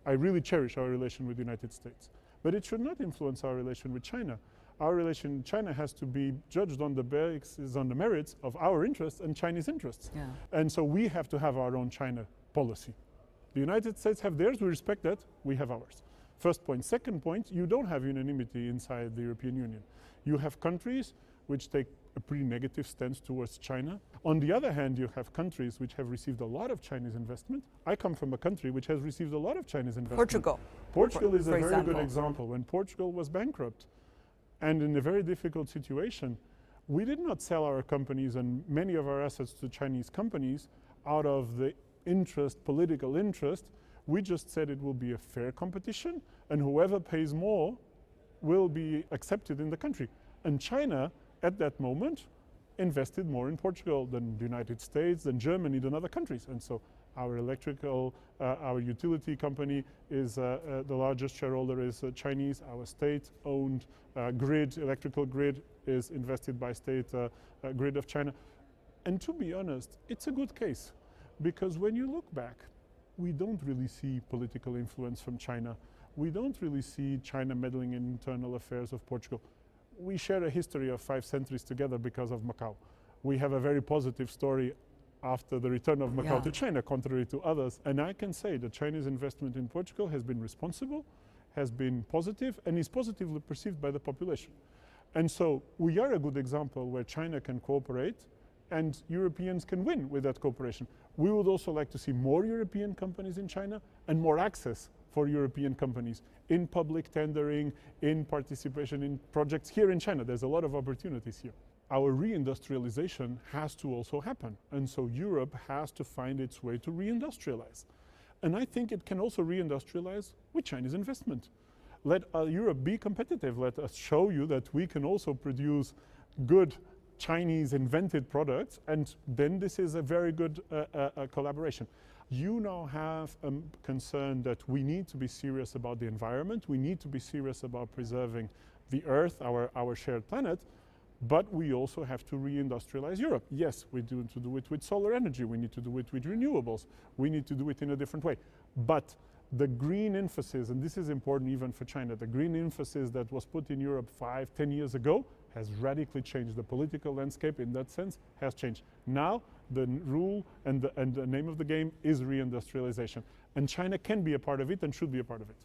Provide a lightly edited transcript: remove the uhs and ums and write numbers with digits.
I really cherish our relation with the United States. But it should not influence our relation with China. Our relation with China has to be judged on the basis, on the merits of our interests and Chinese interests. Yeah. And so we have to have our own China policy. The United States have theirs, we respect that, we have ours. First point. Second point, you don't have unanimity inside the European Union. You have countries which take a pretty negative stance towards China. On the other hand, you have countries which have received a lot of Chinese investment. I come from a country which has received a lot of Chinese investment. Portugal. Portugal is a very good example. When Portugal was bankrupt and in a very difficult situation, we did not sell our companies and many of our assets to Chinese companies out of the interest, political interest. We just said it will be a fair competition and whoever pays more will be accepted in the country. And China, at that moment, invested more in Portugal than the United States, than Germany, than other countries. And so our our utility company is the largest shareholder is Chinese. Our state-owned electrical grid is invested by state grid of China. And to be honest, it's a good case because when you look back, we don't really see political influence from China. We don't really see China meddling in internal affairs of Portugal. We share a history of 5 centuries together because of Macau. We have a very positive story after the return of Macau to China, contrary to others. And I can say the Chinese investment in Portugal has been responsible, has been positive, and is positively perceived by the population. And so we are a good example where China can cooperate and Europeans can win with that cooperation. We would also like to see more European companies in China and more access for European companies in public tendering, in participation in projects here in China. There's a lot of opportunities here. Our reindustrialization has to also happen. And so Europe has to find its way to reindustrialize. And I think it can also reindustrialize with Chinese investment. Let Europe be competitive. Let us show you that we can also produce good Chinese invented products, and then this is a very good collaboration. You now have a concern that we need to be serious about the environment, we need to be serious about preserving the earth, our shared planet, but we also have to reindustrialize Europe. Yes, we need to do it with solar energy, we need to do it with renewables, we need to do it in a different way. But the green emphasis, and this is important even for China, the green emphasis that was put in Europe 5, 10 years ago has radically changed. The political landscape in that sense has changed. Now the rule and the name of the game is reindustrialization. And China can be a part of it and should be a part of it.